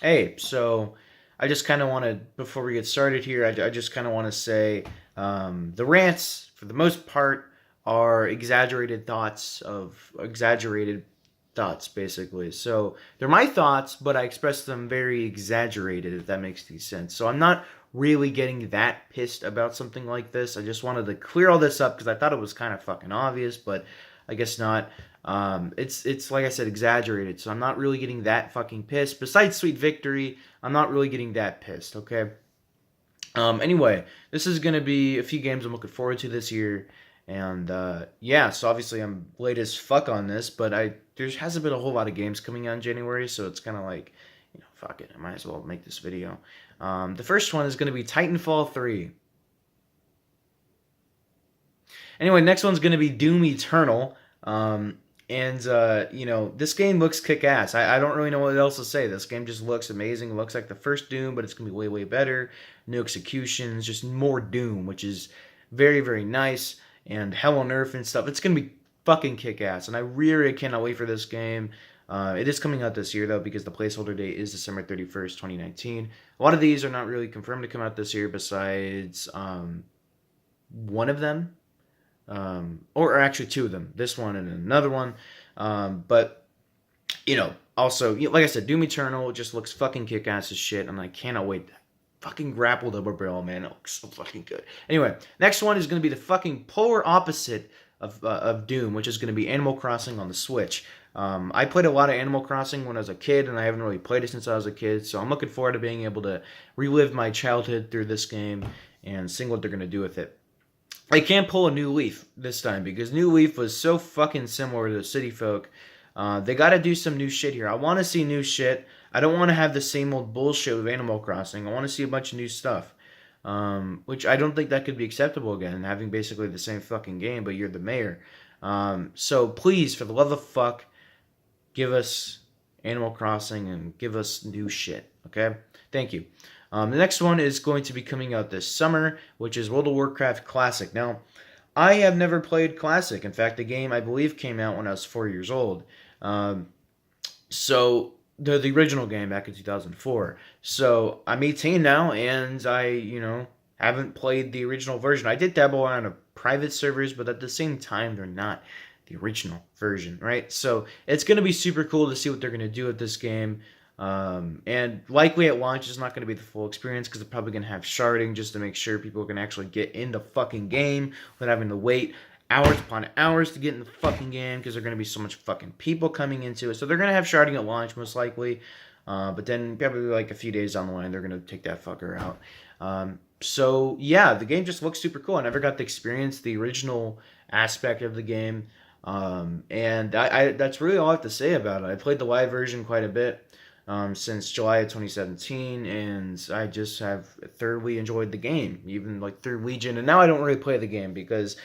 Hey, so I just kind of want to, before we get started here, I just kind of want to say the rants, for the most part, are exaggerated thoughts, basically. So they're my thoughts, but I express them very exaggerated, if that makes any sense. So I'm not really getting that pissed about something like this. I just wanted to clear all this up because I thought it was kind of fucking obvious, but I guess not. It's like I said, exaggerated. So I'm not really getting that fucking pissed. Besides Sweet Victory, I'm not really getting that pissed. Okay. Anyway, this is gonna be a few games I'm looking forward to this year, and yeah. So obviously I'm late as fuck on this, but there hasn't been a whole lot of games coming out in January, so it's kind of like, fuck it. I might as well make this video. The first one is gonna be Titanfall 3. Anyway, next one's gonna be Doom Eternal. And this game looks kick ass. I don't really know what else to say. This game just looks amazing. It looks like the first Doom, but it's gonna be way, way better. New executions, just more Doom, which is very, very nice. And hell on earth and stuff. It's gonna be fucking kick ass. And I really cannot wait for this game. It is coming out this year though, because the placeholder date is December 31st, 2019. A lot of these are not really confirmed to come out this year, besides one of them, or actually two of them. This one and another one. But also, like I said, Doom Eternal just looks fucking kick ass as shit, and I cannot wait. Fucking grapple double barrel, man, it looks so fucking good. Anyway, next one is gonna be the fucking polar opposite of Doom, which is gonna be Animal Crossing on the Switch. I played a lot of Animal Crossing when I was a kid, and I haven't really played it since I was a kid. So I'm looking forward to being able to relive my childhood through this game and seeing what they're gonna do with it. I can't pull a New Leaf this time because New Leaf was so fucking similar to City Folk. They got to do some new shit here. I want to see new shit. I don't want to have the same old bullshit with Animal Crossing. I want to see a bunch of new stuff. Which I don't think that could be acceptable again, having basically the same fucking game, but you're the mayor. So please, for the love of fuck, give us Animal Crossing and give us new shit. Okay? Thank you. The next one is going to be coming out this summer, which is World of Warcraft Classic. Now, I have never played Classic. In fact, the game I believe came out when I was 4 years old. Um, so the original game back in 2004. So I'm 18 now, and I haven't played the original version. I did dabble on a private servers, but at the same time, they're not the original version, right? So it's gonna be super cool to see what they're gonna do with this game. And likely at launch it's not going to be the full experience because they're probably going to have sharding just to make sure people can actually get in the fucking game without having to wait hours upon hours to get in the fucking game because there're going to be so much fucking people coming into it. So they're going to have sharding at launch most likely. But then probably like a few days down the line they're going to take that fucker out. So yeah, the game just looks super cool. I never got to experience the original aspect of the game. And that's really all I have to say about it. I played the live version quite a bit since July of 2017, and I just have thoroughly enjoyed the game, even like through Legion. And now I don't really play the game because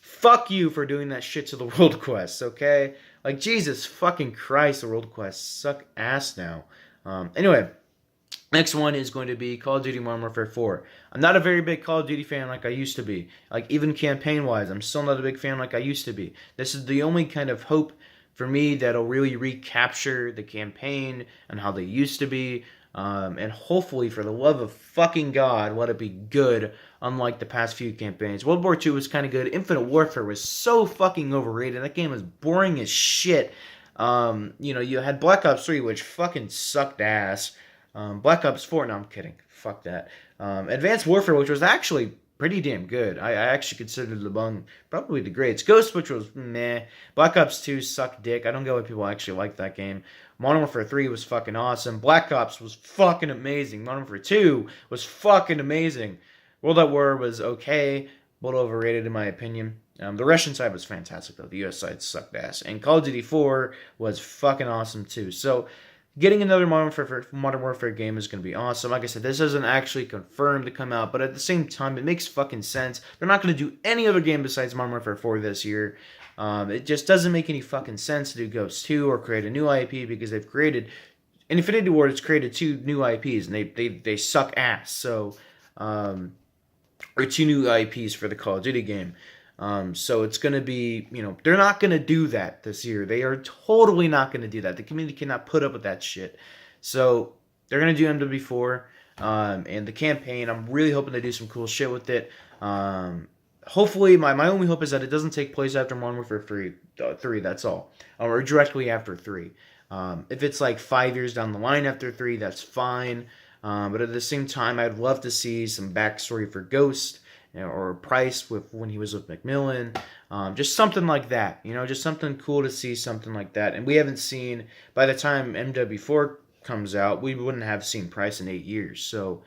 fuck you for doing that shit to the world quests, okay? Like, Jesus fucking Christ, the world quests suck ass now. Anyway, next one is going to be Call of Duty Modern Warfare 4. I'm not a very big Call of Duty fan like I used to be. Like, even campaign-wise, I'm still not a big fan like I used to be. This is the only kind of hope for me that'll really recapture the campaign and how they used to be. And hopefully, for the love of fucking God, let it be good, unlike the past few campaigns. World War II was kind of good. Infinite Warfare was so fucking overrated. That game was boring as shit. You had Black Ops 3, which fucking sucked ass. Black Ops 4, no, I'm kidding. Fuck that. Advanced Warfare, which was actually pretty damn good. I actually considered it among probably the greats. Ghost, which was meh. Black Ops 2 sucked dick. I don't get why people actually like that game. Modern Warfare 3 was fucking awesome. Black Ops was fucking amazing. Modern Warfare 2 was fucking amazing. World at War was okay, a little overrated in my opinion. The Russian side was fantastic though. The US side sucked ass. And Call of Duty 4 was fucking awesome too. So getting another Modern Warfare game is going to be awesome. Like I said, this isn't actually confirmed to come out, but at the same time, it makes fucking sense. They're not going to do any other game besides Modern Warfare 4 this year. It just doesn't make any fucking sense to do Ghost 2 or create a new IP because they've created Infinity Ward has created two new IPs and they suck ass. So or two new IPs for the Call of Duty game. So it's going to be, they're not going to do that this year. They are totally not going to do that. The community cannot put up with that shit. So they're gonna do MW4, and the campaign. I'm really hoping they do some cool shit with it. Hopefully, my only hope is that it doesn't take place after Modern Warfare 3. That's all, or directly after 3. If it's like 5 years down the line after 3, that's fine. But at the same time, I'd love to see some backstory for Ghost, or Price with when he was with McMillan. Just something like that, just something cool to see, something like that. And we haven't seen, by the time MW4 comes out, we wouldn't have seen Price in 8 years. So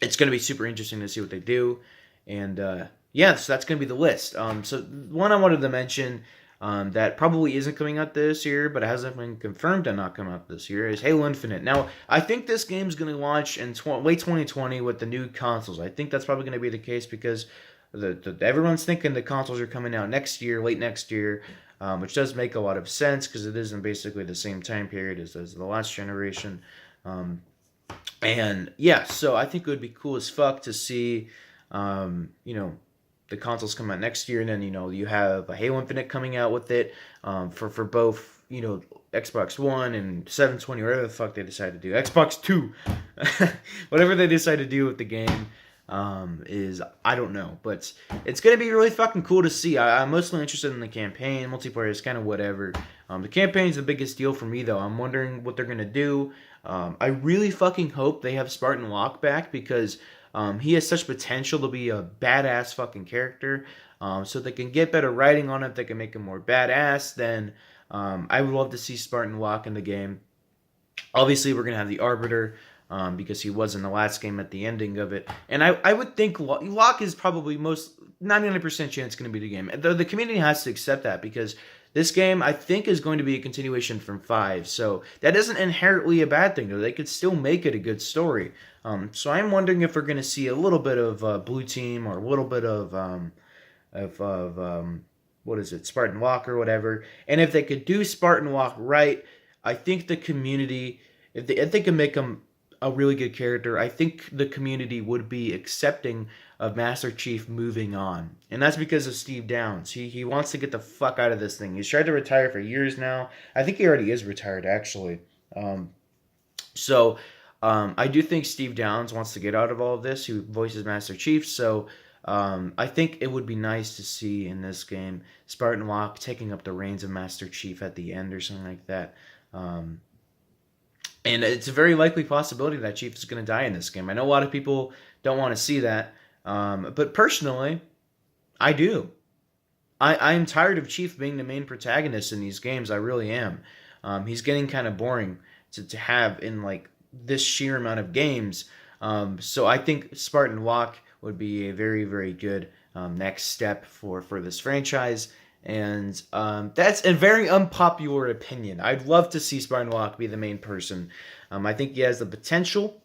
it's going to be super interesting to see what they do. And yeah, so that's going to be the list. So one I wanted to mention that probably isn't coming out this year, but it hasn't been confirmed to not come out this year, is Halo Infinite. Now, I think this game's going to launch in late 2020 with the new consoles. I think that's probably going to be the case because everyone's thinking the consoles are coming out next year, late next year, which does make a lot of sense because it is in basically the same time period as the last generation. And yeah, so I think it would be cool as fuck to see, the consoles come out next year, and then you have a Halo Infinite coming out with it for both Xbox One and 720, whatever the fuck they decide to do, Xbox 2, whatever they decide to do with the game is, I don't know, but it's gonna be really fucking cool to see. I'm mostly interested in the campaign. Multiplayer is kind of whatever. The campaign's the biggest deal for me though. I'm wondering what they're gonna do. I really fucking hope they have Spartan Locke back because he has such potential to be a badass fucking character. So they can get better writing on it. They can make him more badass. Then I would love to see Spartan Locke in the game. Obviously, we're going to have the Arbiter because he was in the last game at the ending of it. And I would think Locke is probably 99% chance going to be the game. The community has to accept that because this game, I think, is going to be a continuation from 5. So that isn't inherently a bad thing, though. They could still make it a good story. So I'm wondering if we're going to see a little bit of Blue Team or a little bit of what is it, Spartan Locke or whatever. And if they could do Spartan Locke right, I think the community, if they can make him a really good character, I think the community would be accepting of Master Chief moving on. And that's because of Steve Downes. He wants to get the fuck out of this thing. He's tried to retire for years now. I think he already is retired, actually. I do think Steve Downes wants to get out of all of this, who voices Master Chief. So I think it would be nice to see in this game Spartan Locke taking up the reins of Master Chief at the end or something like that. And it's a very likely possibility that Chief is going to die in this game. I know a lot of people don't want to see that. But personally, I do. I'm tired of Chief being the main protagonist in these games. I really am. He's getting kind of boring to have in like this sheer amount of games. So I think Spartan Locke would be a very, very good next step for this franchise. And that's a very unpopular opinion. I'd love to see Spartan Locke be the main person. I think he has the potential.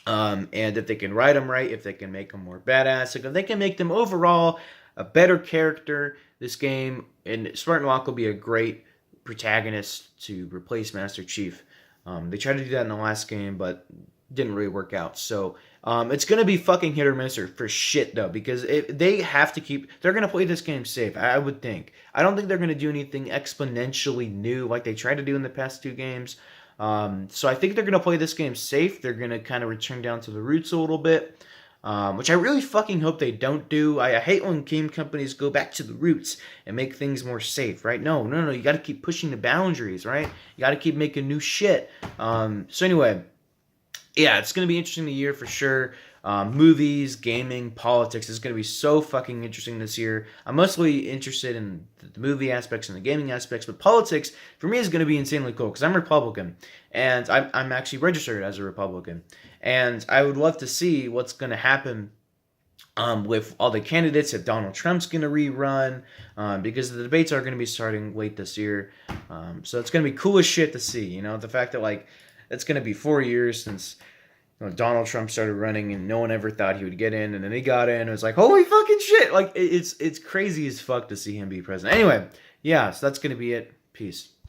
And if they can write him right, if they can make him more badass, if they can make them overall a better character, this game, and Spartan Locke will be a great protagonist to replace Master Chief. They tried to do that in the last game, but didn't really work out. So it's going to be fucking hit or miss for shit, though, because they have to they're going to play this game safe, I would think. I don't think they're going to do anything exponentially new like they tried to do in the past 2 games. So I think they're going to play this game safe. They're going to kind of return down to the roots a little bit, which I really fucking hope they don't do. I hate when game companies go back to the roots and make things more safe, right? No. You got to keep pushing the boundaries, right? You got to keep making new shit. So anyway, yeah, it's going to be interesting the year for sure. Movies, gaming, politics is going to be so fucking interesting this year. I'm mostly interested in the movie aspects and the gaming aspects, but politics for me is going to be insanely cool because I'm Republican and I'm actually registered as a Republican, and I would love to see what's going to happen with all the candidates, if Donald Trump's going to rerun, because the debates are going to be starting late this year. So it's going to be cool as shit to see. The fact that like it's going to be 4 years since Donald Trump started running and no one ever thought he would get in, and then he got in. It was like, holy fucking shit. Like, it's crazy as fuck to see him be president. Anyway, yeah, so that's going to be it. Peace.